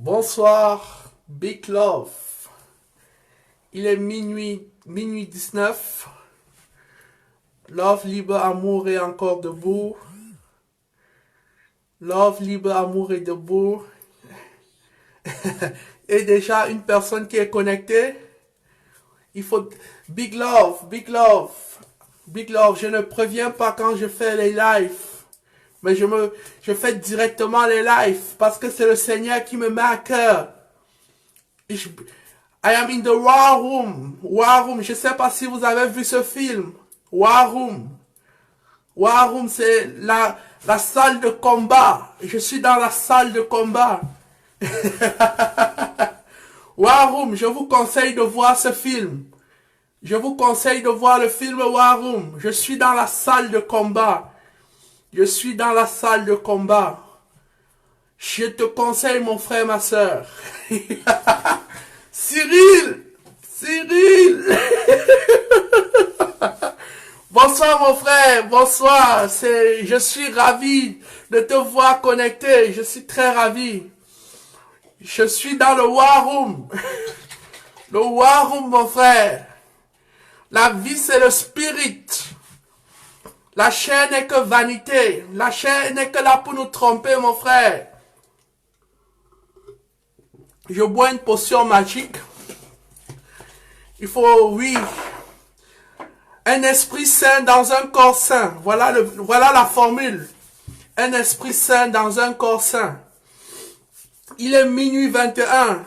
Bonsoir, Big Love. Il est minuit 19. Love, libre, amour est encore debout. Love, libre, amour est debout. Et déjà une personne qui est connectée. Il faut... Big Love, Big Love, Big Love. Je ne préviens pas quand je fais les lives. Mais je fais directement les lives parce que c'est le Seigneur qui me met à cœur. I am in the War Room. War Room, je ne sais pas si vous avez vu ce film. War Room. War Room, c'est la salle de combat. Je suis dans la salle de combat. War Room, je vous conseille de voir ce film. Je vous conseille de voir le film War Room. Je suis dans la salle de combat. Je suis dans la salle de combat. Je te conseille, mon frère, ma soeur. Cyril! Bonsoir, mon frère. Bonsoir. Je suis ravi de te voir connecté. Je suis très ravi. Je suis dans le War Room. Le War Room, mon frère. La vie, c'est le spirit. La chair n'est que vanité. La chair n'est que là pour nous tromper, mon frère. Je bois une potion magique. Il faut, oui, un esprit saint dans un corps saint. Voilà la formule. Un esprit saint dans un corps saint. Il est minuit 21.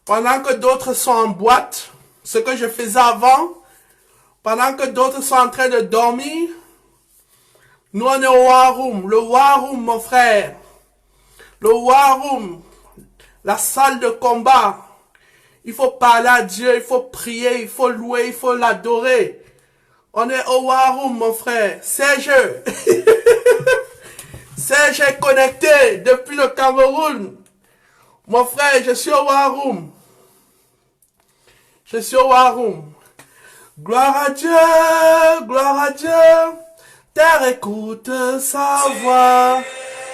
Pendant que d'autres sont en boîte, ce que je faisais avant, pendant que d'autres sont en train de dormir, nous, on est au War Room. Le War Room, mon frère. Le War Room. La salle de combat. Il faut parler à Dieu, il faut prier, il faut louer, il faut l'adorer. On est au War Room, mon frère. Serge. Serge est connecté depuis le Cameroun. Mon frère, je suis au War Room. Je suis au War Room. Gloire à Dieu, gloire à Dieu. Terre écoute sa voix.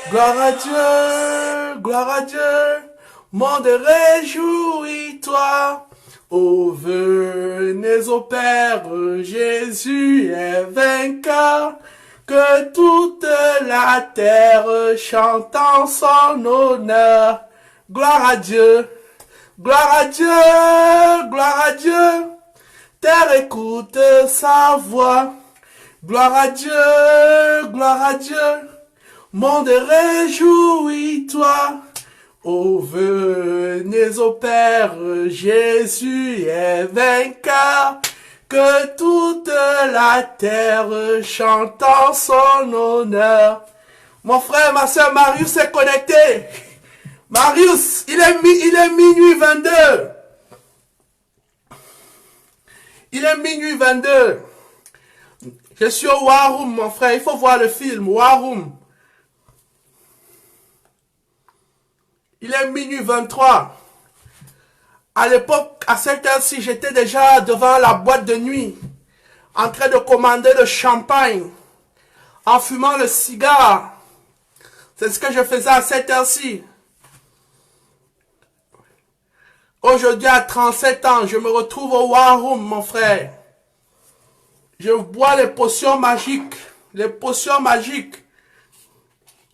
Gloire à Dieu, gloire à Dieu. Monde réjouis-toi. Oh, venez au Père, Jésus est vainqueur. Que toute la terre chante en son honneur. Gloire à Dieu, gloire à Dieu, gloire à Dieu. Terre écoute sa voix. Gloire à Dieu, gloire à Dieu. Monde réjouis-toi. Oh, venez au Père, Jésus est vainqueur. Que toute la terre chante en son honneur. Mon frère, ma soeur Marius est connecté. Marius, il est minuit 22. Il est minuit 22. Je suis au War Room, mon frère. Il faut voir le film, War Room. Il est minuit 23. À l'époque, à cette heure-ci, j'étais déjà devant la boîte de nuit, en train de commander le champagne, en fumant le cigare. C'est ce que je faisais à cette heure-ci. Aujourd'hui, à 37 ans, je me retrouve au War Room, mon frère. Je bois les potions magiques. Les potions magiques.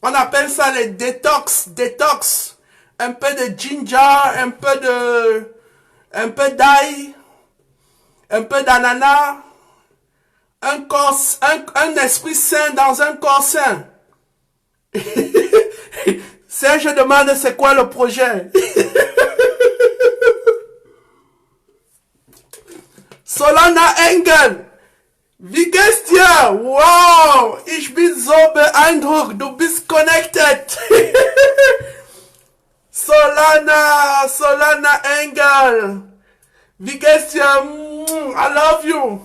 On appelle ça les détox. Détox. Un peu de ginger, un peu d'ail, un peu d'ananas. Un esprit sain dans un corps sain. Je demande c'est quoi le projet. Solana Engel. Wie geht's dir? Wow, ich bin so beeindruckt, du bist connected. Solana Engel. Wie geht's dir? I love you.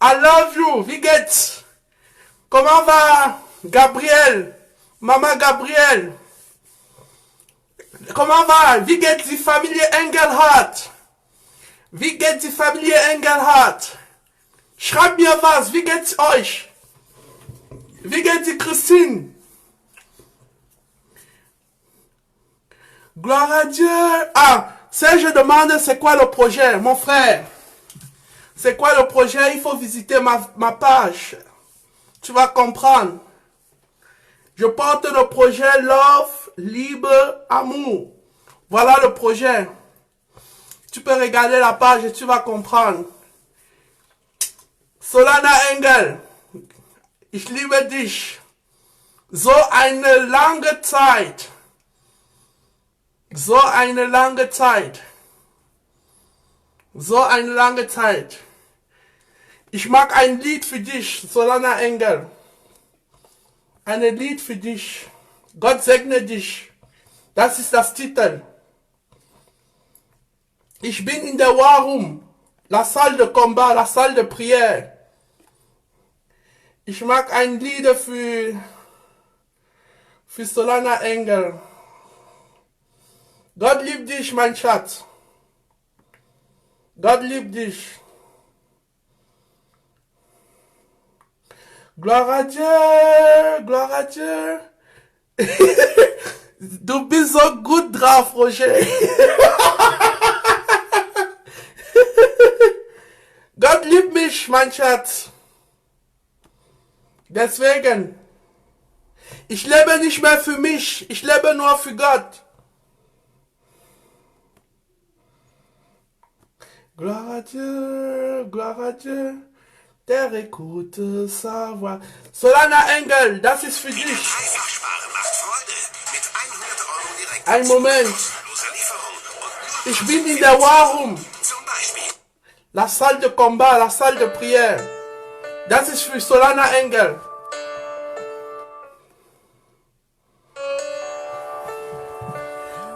I love you. Wie geht's? Comment va Gabriel? Maman Gabriel. Comment va? Wie geht's die Familie Engelhardt? Wie geht's die Familie Engelhardt? Schreibt mir was, wie geht's euch? Wie geht's die Christine? Gloire à Dieu. Ah, Serge demande c'est quoi le projet, mon frère. C'est quoi le projet? Il faut visiter ma page. Tu vas comprendre. Je porte le projet Love, Libre, Amour. Voilà le projet. Tu peux regarder la page et tu vas comprendre. Solana Engel, ich liebe dich. So eine lange Zeit. So eine lange Zeit. So eine lange Zeit. Ich mag ein Lied für dich, Solana Engel. Ein Lied für dich. Gott segne dich. Das ist das Titel. Ich bin in der War Room, la salle de combat, la salle de prière. Ich mag ein Lied für Solana Engel. Gott liebt dich, mein Schatz. Gott liebt dich. Gloire à Dieu, gloire à Dieu. Du bist so gut drauf, Roger. Gott liebt mich, mein Schatz. Deswegen, ich lebe nicht mehr für mich, ich lebe nur für Gott. Gloire à Dieu, gloire à Dieu. Der écoute sa voix. Solana Engel, das ist für dich. Ein Moment. Ich bin in der War Room. La salle de combat, la salle de prière. Das ist für Solana Engel.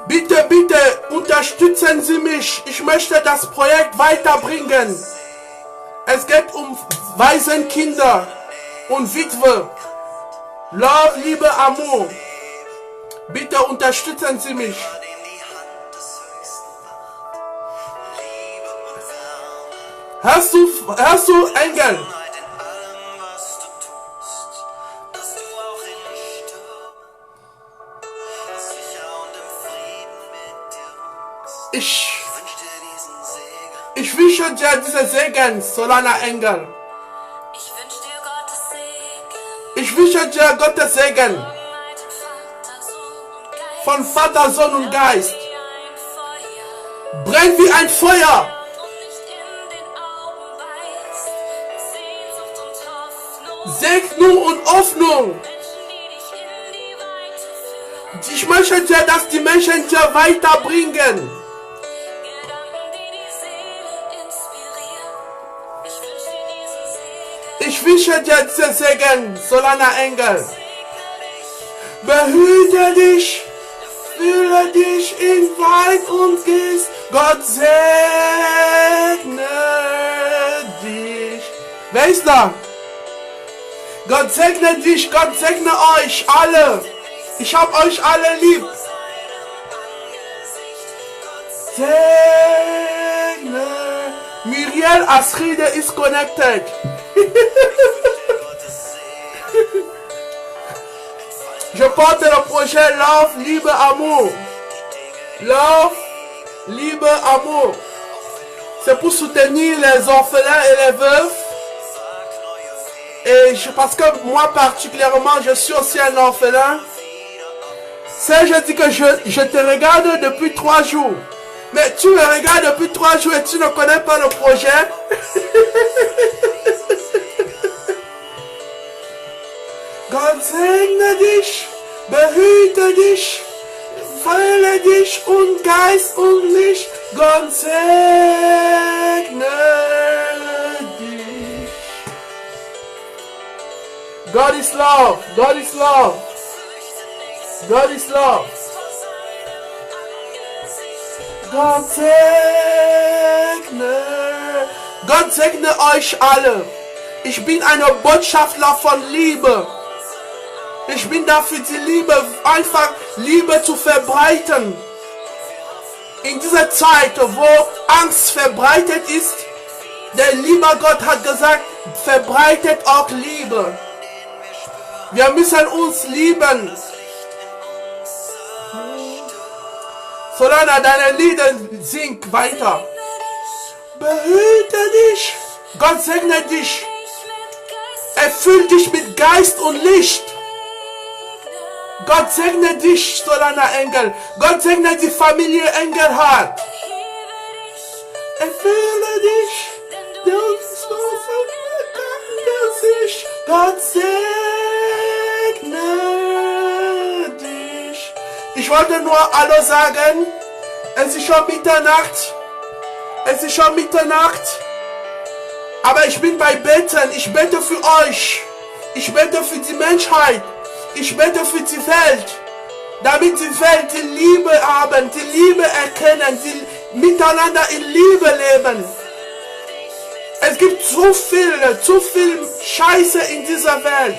Bitte, bitte, unterstützen Sie mich. Ich möchte das Projekt weiterbringen. Es geht um Waisenkinder und Witwe. Love, Liebe, Amour. Bitte unterstützen Sie mich. Hörst du, Engel? Ich wünsche dir diesen Segen, Solana Engel. Ich wünsche dir Gottes Segen. Von Vater, Sohn und Geist. Brennt wie ein Feuer. Segnung und Hoffnung. Ich möchte dir, dass die Menschen dir weiterbringen. Ich wünsche dir diesen Segen, Solana Engel. Behüte dich, fühle dich in Wein und Geist. Gott segne dich. Wer ist da? Gott segne dich, Gott segne euch alle. Ich hab euch alle lieb. Segne. Muriel Asride is connected. Je porte le projet Love, Liebe, Amour. Love, Liebe, Amour. C'est pour soutenir les orphelins et les veufs. Et parce que moi particulièrement, je suis aussi un orphelin. C'est, je dis que je te regarde depuis 3 jours. Mais tu me regardes depuis 3 jours et tu ne connais pas le projet. Gott segne dich, behüte dich, fülle dich und Geist und Licht. Gott segne dich. God is love. God is love. God is love. Gott segne euch alle. Ich bin ein Botschafter von Liebe. Ich bin dafür die Liebe, einfach Liebe zu verbreiten. In dieser Zeit, wo Angst verbreitet ist, der liebe Gott hat gesagt, verbreitet auch Liebe. Wir müssen uns lieben. Solana, deine Lieder singt weiter. Behüte dich. Gott segne dich. Erfüll dich mit Geist und Licht. Gott segne dich, Solana Engel. Gott segne die Familie Engelhardt. Erfülle dich. Gott segne dich. Ich wollte nur Hallo sagen. Es ist schon Mitternacht. Es ist schon Mitternacht. Aber ich bin bei Beten. Ich bete für euch. Ich bete für die Menschheit. Ich bete für die Welt. Damit die Welt die Liebe haben, die Liebe erkennen, die miteinander in Liebe leben. Es gibt zu viel Scheiße in dieser Welt.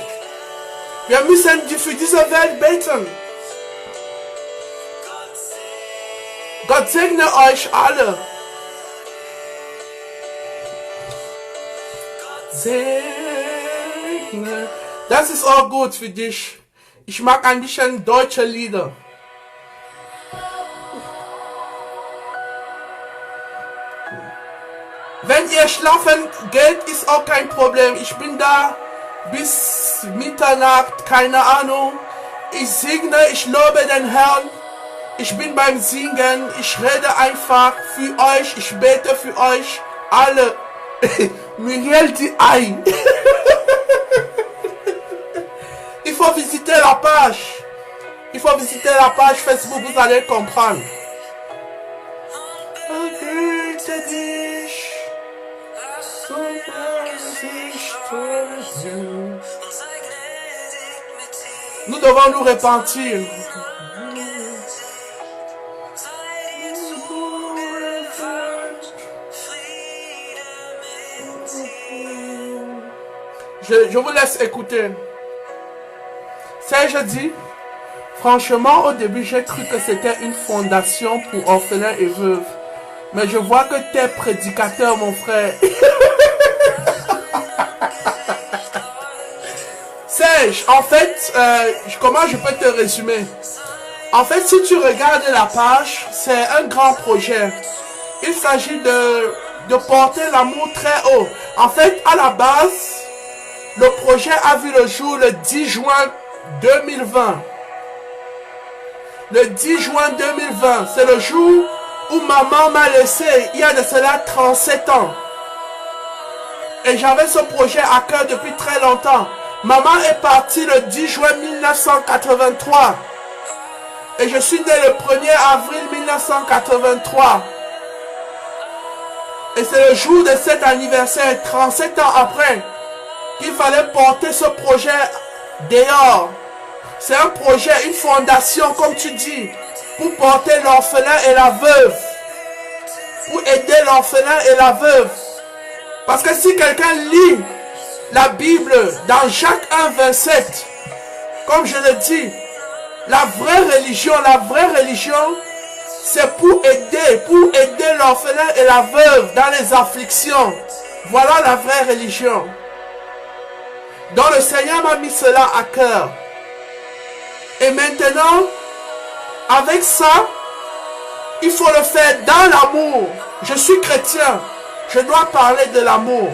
Wir müssen für diese Welt beten. Gott segne euch alle. Segne. Das ist auch gut für dich. Ich mag ein bisschen deutsche Lieder. Wenn ihr schlafen geht, ist auch kein Problem. Ich bin da bis Mitternacht, keine Ahnung. Ich singe, ich lobe den Herrn. Ich bin beim Singen. Ich rede einfach für euch. Ich bete für euch alle. Muriel dit aïe. Il faut visiter la page. Il faut visiter la page Facebook, vous allez comprendre. Nous devons nous repentir. Je vous laisse écouter. Serge dit, franchement, au début, j'ai cru que c'était une fondation pour orphelins et veuves. Mais je vois que tu es prédicateur, mon frère. Serge, en fait, comment je peux te résumer? En fait, si tu regardes la page, c'est un grand projet. Il s'agit de porter l'amour très haut. En fait, à la base, le projet a vu le jour le 10 juin 2020. Le 10 juin 2020, c'est le jour où maman m'a laissé, il y a de cela 37 ans. Et j'avais ce projet à cœur depuis très longtemps. Maman est partie le 10 juin 1983. Et je suis né le 1er avril 1983. Et c'est le jour de cet anniversaire, 37 ans après, qu'il fallait porter ce projet dehors. C'est un projet, une fondation, comme tu dis, pour porter l'orphelin et la veuve. Pour aider l'orphelin et la veuve. Parce que si quelqu'un lit la Bible dans Jacques 1, 27, comme je le dis, la vraie religion, c'est pour aider l'orphelin et la veuve dans les afflictions. Voilà la vraie religion. Donc le Seigneur m'a mis cela à cœur. Et maintenant, avec ça, il faut le faire dans l'amour. Je suis chrétien. Je dois parler de l'amour.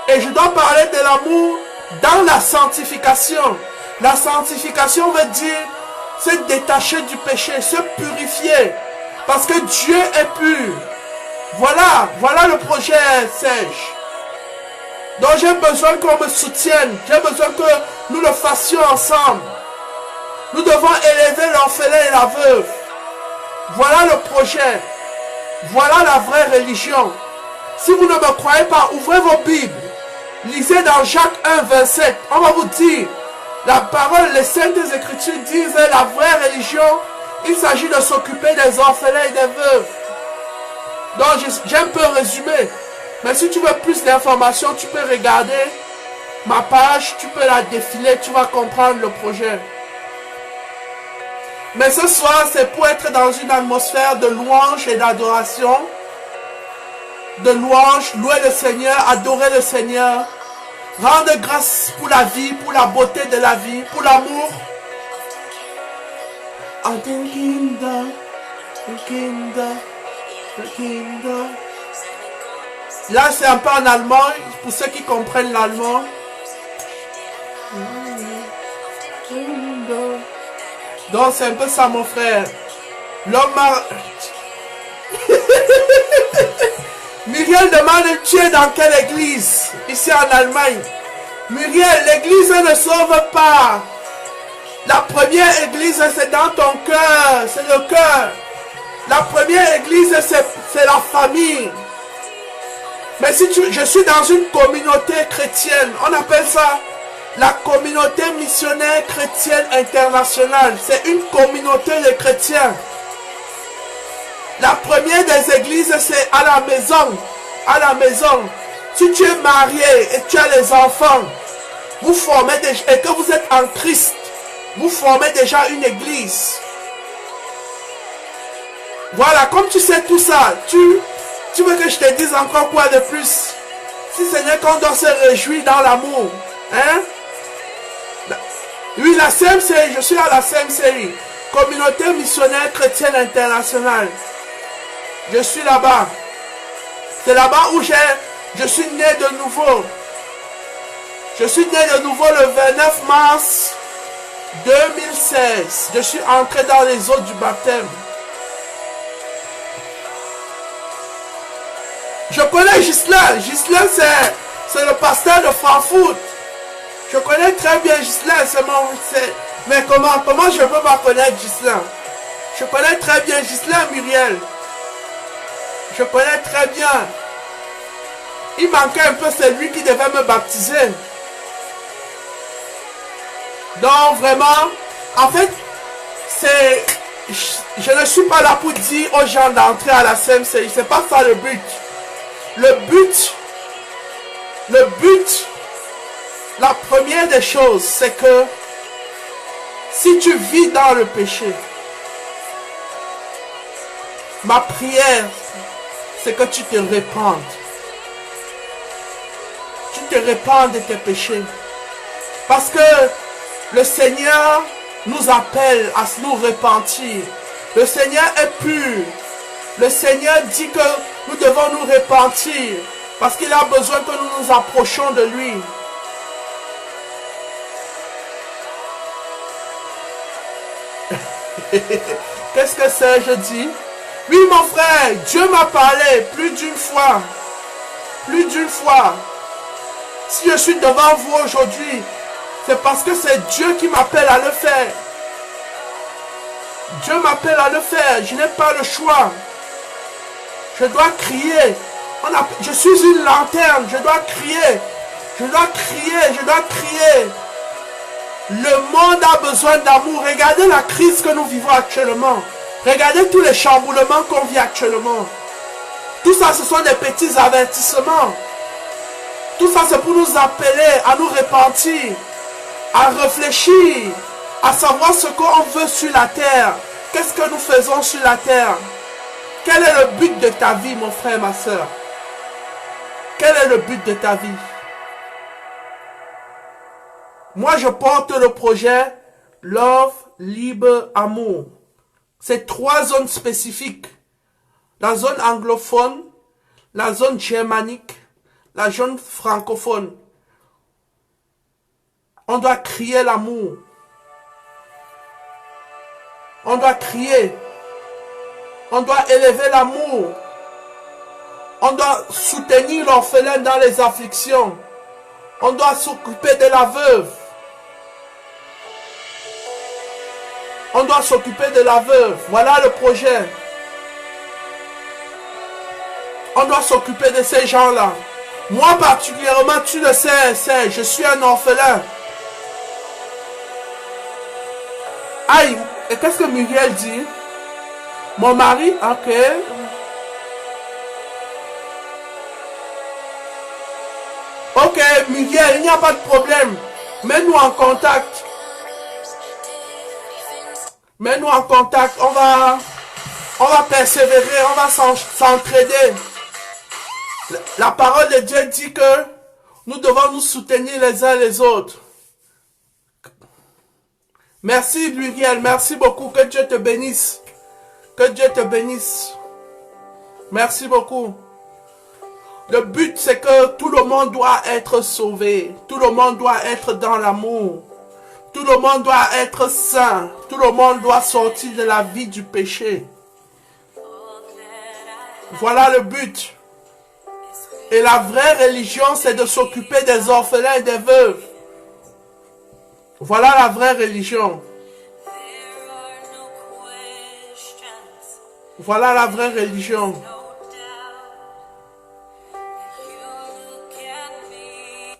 Et je dois parler de l'amour dans la sanctification. La sanctification veut dire se détacher du péché, se purifier. Parce que Dieu est pur. Voilà le projet Serge. Donc j'ai besoin qu'on me soutienne. J'ai besoin que nous le fassions ensemble. Nous devons élever l'orphelin et la veuve. Voilà le projet. Voilà la vraie religion. Si vous ne me croyez pas, ouvrez vos Bibles. Lisez dans Jacques 1, 27. On va vous dire, la parole, les saintes écritures disent la vraie religion, il s'agit de s'occuper des orphelins et des veuves. Donc j'ai un peu résumé. Mais si tu veux plus d'informations, tu peux regarder ma page, tu peux la défiler, tu vas comprendre le projet. Mais ce soir, c'est pour être dans une atmosphère de louange et d'adoration. De louange, louer le Seigneur, adorer le Seigneur. Rendre grâce pour la vie, pour la beauté de la vie, pour l'amour. The kingdom, the kingdom. Là, c'est un peu en allemand, pour ceux qui comprennent l'allemand. Donc, c'est un peu ça, mon frère. L'homme Muriel demande, tu es dans quelle église? Ici en Allemagne. Muriel, l'église ne sauve pas. La première église, c'est dans ton cœur. C'est le cœur. La première église, c'est la famille. Mais si je suis dans une communauté chrétienne, on appelle ça la communauté missionnaire chrétienne internationale. C'est une communauté de chrétiens. La première des églises, c'est à la maison. À la maison. Si tu es marié et tu as les enfants, vous formez déjà, et que vous êtes en Christ, vous formez déjà une église. Voilà, comme tu sais tout ça, tu veux que je te dise encore quoi de plus? Si ce n'est qu'on doit se réjouir dans l'amour. Hein? Oui, la CMCI, je suis à la CMCI. Communauté missionnaire chrétienne internationale. Je suis là-bas. C'est là-bas où je suis né de nouveau. Je suis né de nouveau le 29 mars 2016. Je suis entré dans les eaux du baptême. Je connais Ghislain. Ghislain, c'est le pasteur de Frankfurt. Je connais très bien Ghislain. Mais comment je peux pas connaître Ghislain? Je connais très bien Ghislain, Muriel. Je connais très bien. Il manquait un peu celui qui devait me baptiser. Donc vraiment, en fait, je ne suis pas là pour dire aux gens d'entrer à la CMCI. C'est pas ça le but. Le but, la première des choses, c'est que si tu vis dans le péché, ma prière, c'est que tu te répandes. Tu te répands de tes péchés. Parce que le Seigneur nous appelle à nous repentir. Le Seigneur est pur. Le Seigneur dit que nous devons nous repentir. Parce qu'il a besoin que nous nous approchions de lui. Qu'est-ce que c'est, je dis? Oui, mon frère, Dieu m'a parlé plus d'une fois. Plus d'une fois. Si je suis devant vous aujourd'hui, c'est parce que c'est Dieu qui m'appelle à le faire. Dieu m'appelle à le faire. Je n'ai pas le choix. Je dois crier. Je suis une lanterne. Je dois crier. Je dois crier. Je dois crier. Le monde a besoin d'amour. Regardez la crise que nous vivons actuellement. Regardez tous les chamboulements qu'on vit actuellement. Tout ça, ce sont des petits avertissements. Tout ça, c'est pour nous appeler à nous repentir, à réfléchir, à savoir ce qu'on veut sur la terre. Qu'est-ce que nous faisons sur la terre? Quel est le but de ta vie, mon frère, ma soeur? Quel est le but de ta vie? Moi, je porte le projet Love, Libre, Amour. C'est 3 zones spécifiques. La zone anglophone, la zone germanique, la zone francophone. On doit crier l'amour. On doit crier. On doit élever l'amour. On doit soutenir l'orphelin dans les afflictions. On doit s'occuper de la veuve. On doit s'occuper de la veuve. Voilà le projet. On doit s'occuper de ces gens-là. Moi particulièrement, tu le sais, je suis un orphelin. Aïe, et qu'est-ce que Muriel dit? Mon mari, ok. Ok, Muriel, il n'y a pas de problème. Mets-nous en contact. Mets-nous en contact. On va persévérer, on va s'entraider. La parole de Dieu dit que nous devons nous soutenir les uns les autres. Merci Muriel, merci beaucoup, que Dieu te bénisse. Que Dieu te bénisse. Merci beaucoup. Le but, c'est que tout le monde doit être sauvé. Tout le monde doit être dans l'amour. Tout le monde doit être saint. Tout le monde doit sortir de la vie du péché. Voilà le but. Et la vraie religion, c'est de s'occuper des orphelins et des veuves. Voilà la vraie religion. Voilà la vraie religion.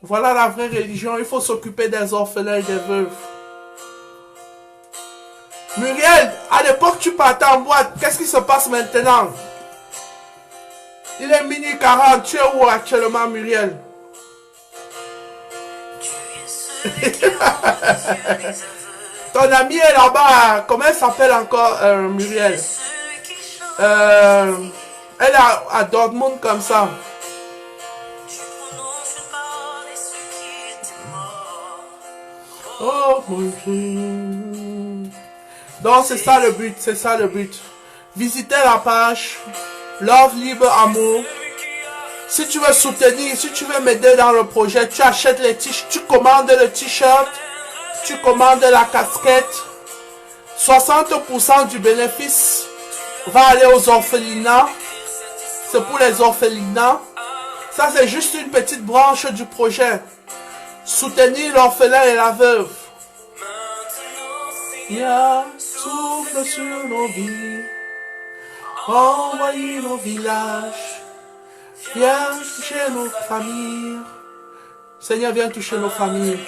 Voilà la vraie religion. Il faut s'occuper des orphelins et des veuves. Muriel, à l'époque, tu partais en boîte. Qu'est-ce qui se passe maintenant? Il est minuit 40. Tu es où actuellement, Muriel? Ton ami est là-bas. Comment elle s'appelle encore, Muriel? Elle est à Dortmund comme ça. Oh mon Dieu. Donc c'est ça le but, c'est ça le but. Visitez la page Love Libre Amour. Si tu veux soutenir, si tu veux m'aider dans le projet, tu achètes les t-shirts, tu commandes le t-shirt, tu commandes la casquette. 60% du bénéfice va aller aux orphelinats. C'est pour les orphelinats. Ça c'est juste une petite branche du projet. Soutenir l'orphelin et la veuve. Souffle sur nos vies. Envoyez nos villages. Viens toucher nos familles. Seigneur, viens toucher nos familles.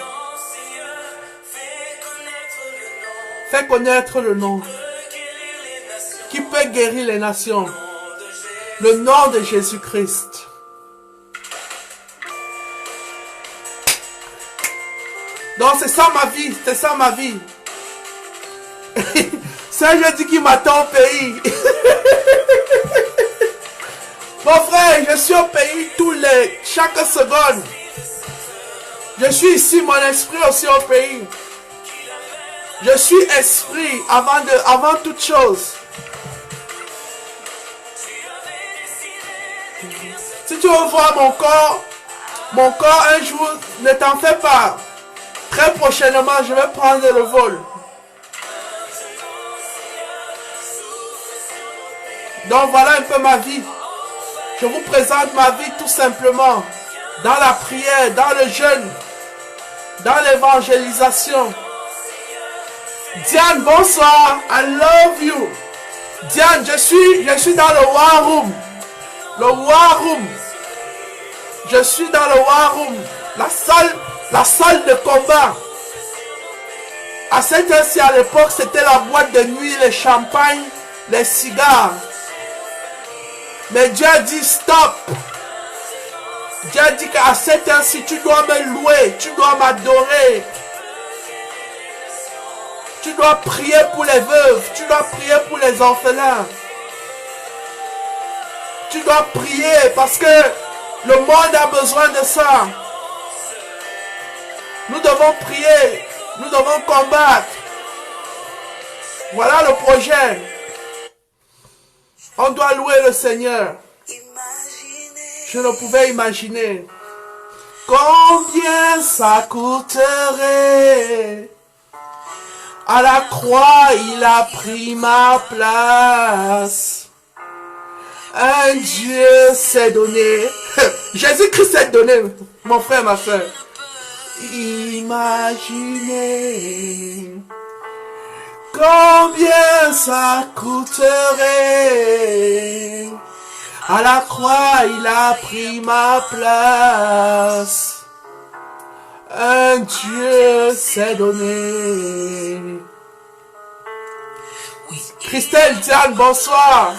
Fais connaître le nom. Qui peut guérir les nations? Le nom de Jésus-Christ. Donc c'est ça ma vie, c'est ça ma vie. C'est un jeudi qui m'attend au pays. Mon frère, je suis au pays chaque seconde. Je suis ici, mon esprit aussi au pays. Je suis esprit avant toute chose. Si tu veux voir mon corps un jour, ne t'en fais pas. Très prochainement, je vais prendre le vol. Donc voilà un peu ma vie. Je vous présente ma vie tout simplement. Dans la prière, dans le jeûne, dans l'évangélisation. Diane, bonsoir. I love you. Diane, je suis dans le War Room. Le War Room. Je suis dans le War Room. La salle de combat. À cette heure-ci, à l'époque, c'était la boîte de nuit, les champagnes, les cigares. Mais Dieu a dit stop. Dieu a dit qu'à cette heure-ci, tu dois me louer, tu dois m'adorer. Tu dois prier pour les veuves, tu dois prier pour les orphelins. Tu dois prier parce que le monde a besoin de ça. Nous devons prier, nous devons combattre. Voilà le projet. On doit louer le Seigneur. Je ne pouvais imaginer combien ça coûterait. À la croix, il a pris ma place. Un Dieu s'est donné. Jésus-Christ s'est donné, mon frère, ma soeur. Imaginez combien ça coûterait. À la croix, il a pris ma place. Un Dieu s'est donné. Christelle, Diane, bonsoir.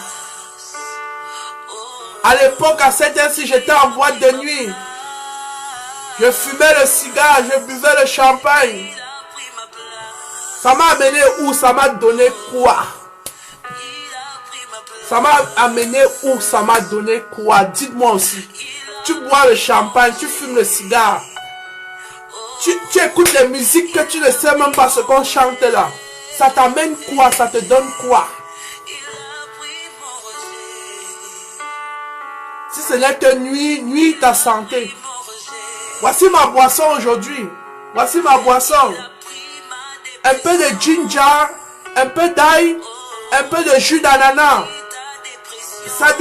À l'époque, à cette heure-ci, j'étais en boîte de nuit. Je fumais le cigare, je buvais le champagne. Ça m'a amené où? Ça m'a donné quoi? Ça m'a amené où? Ça m'a donné quoi? Dites-moi aussi. Tu bois le champagne, tu fumes le cigare. Tu écoutes les musiques que tu ne sais même pas ce qu'on chante là. Ça t'amène quoi? Ça te donne quoi? Si ce n'est que nuit ta santé. Voici ma boisson aujourd'hui. Voici ma boisson. Un peu de ginger, un peu d'ail, un peu de jus d'ananas. Ça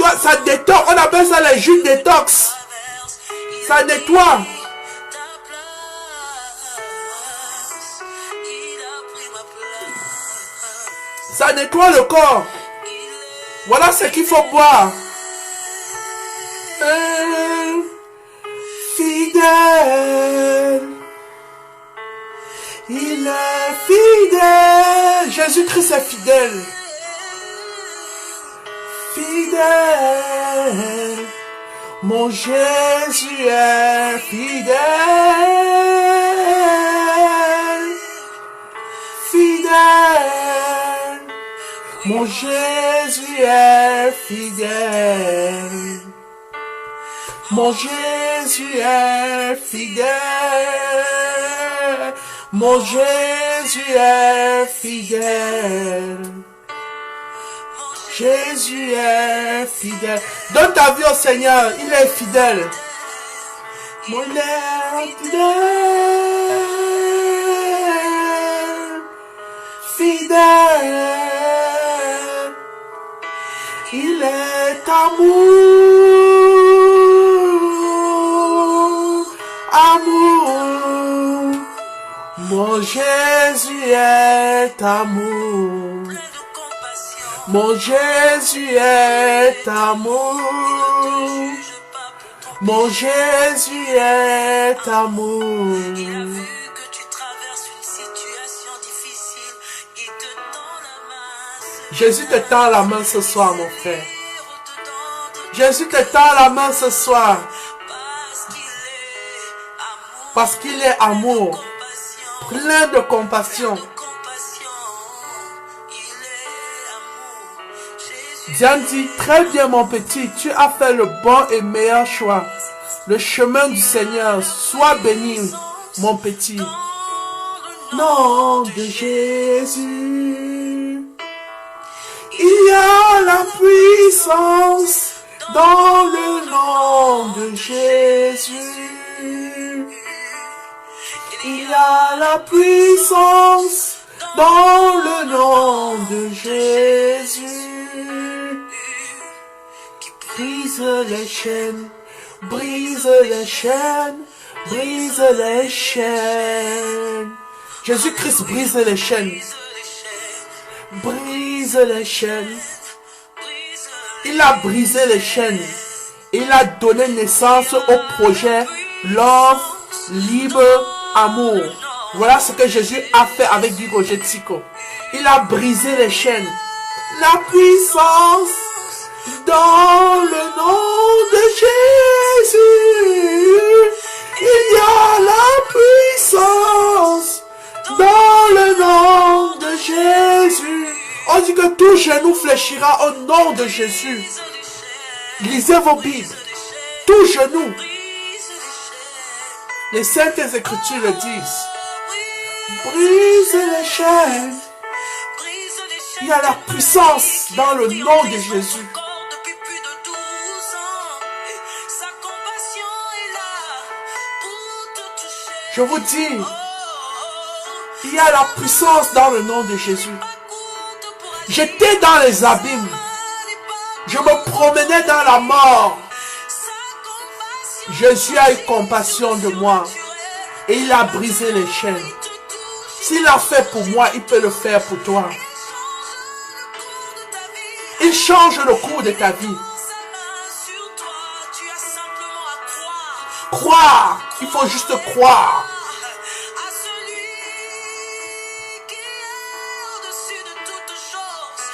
détoxe. On appelle ça les jus détox. Ça nettoie. Ça nettoie le corps. Voilà ce qu'il faut boire. Fidèle. Il est fidèle. Jésus-Christ est fidèle. Fidèle. Mon Jésus est fidèle. Fidèle. Mon Jésus est fidèle. Mon Jésus est fidèle. Mon Jésus est fidèle. Jésus est fidèle. Donne ta vie au Seigneur, il est fidèle. Mon est fidèle. Fidèle. Il est amour. Amour. Mon Jésus est amour. Mon Jésus est amour. Mon Jésus est amour. Jésus te tend la main ce soir, mon frère. Jésus te tend la main ce soir. Parce qu'il est amour. Plein de compassion. Diane dit, très bien mon petit, tu as fait le bon et meilleur choix. Le chemin du Seigneur, sois béni, mon petit. Nom de Jésus, il y a la puissance dans le nom de Jésus. Il y a la puissance dans le nom de Jésus. Brise les chaînes, brise les chaînes, brise les chaînes. Jésus-Christ brise les chaînes. Brise les chaînes. Il a brisé les chaînes. Il a donné naissance au projet Love, Libre, Amour. Voilà ce que Jésus a fait avec Guy Roger Tsiko. Il a brisé les chaînes. La puissance dans le nom de Jésus. Il y a la puissance dans le nom de Jésus. On dit que tout genou fléchira au nom de Jésus. Lisez vos Bibles. Tout genou. Les Saintes Écritures le disent. Brise les chaînes. Il y a la puissance dans le nom de Jésus. Je vous dis, il y a la puissance dans le nom de Jésus. J'étais dans les abîmes. Je me promenais dans la mort. Jésus a eu compassion de moi. Et il a brisé les chaînes. S'il l'a fait pour moi, il peut le faire pour toi. Il change le cours de ta vie. Croire. Il faut juste croire.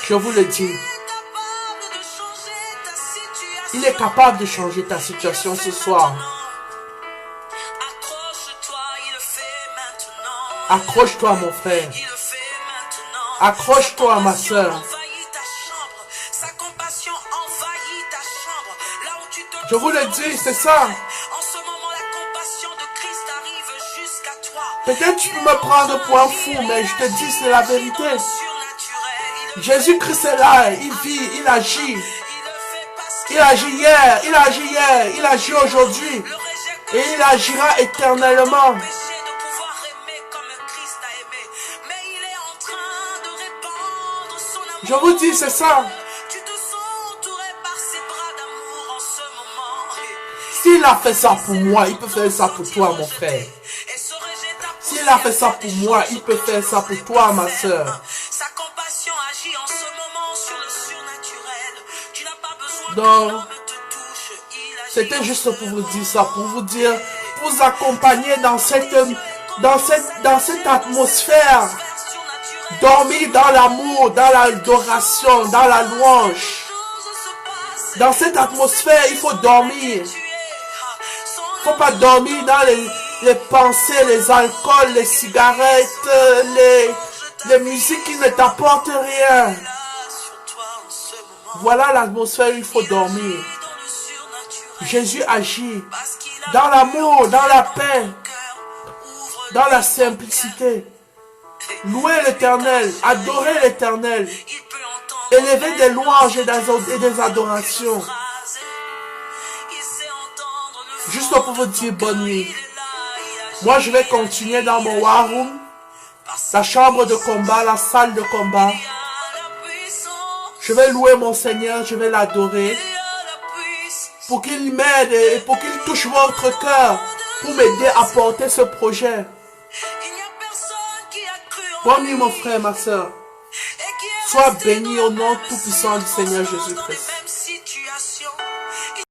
Je vous le dis. Il est capable de changer ta situation ce soir. Accroche-toi, mon frère. Accroche-toi, ma soeur. Je vous le dis, c'est ça. Peut-être tu peux me prendre pour un fou, mais je te dis, c'est la vérité. Jésus-Christ est là, il vit, il agit. Il agit hier, il agit hier, il agit aujourd'hui. Et il agira éternellement. Je vous dis, c'est ça. S'il a fait ça pour moi, il peut faire ça pour toi, mon frère. S'il a fait ça pour moi, il peut faire ça pour toi, ma soeur. Donc, c'était juste pour vous dire ça, pour vous dire, pour vous accompagner dans cette atmosphère. Dormir dans l'amour, dans l'adoration, dans la louange. Dans cette atmosphère, il faut dormir. Il ne faut pas dormir dans les pensées, les alcools, les cigarettes, les musiques qui ne t'apportent rien. Voilà l'atmosphère où il faut dormir. Jésus agit dans l'amour, dans la paix, dans la simplicité. Louer l'Éternel, adorer l'Éternel, élever des louanges et des adorations. Juste pour vous dire bonne nuit. Moi, je vais continuer dans mon war room, la chambre de combat, la salle de combat. Je vais louer mon Seigneur, je vais l'adorer pour qu'il m'aide et pour qu'il touche votre cœur pour m'aider à porter ce projet. Bonne nuit, mon frère, ma soeur. Sois béni au nom tout-puissant du Seigneur Jésus-Christ.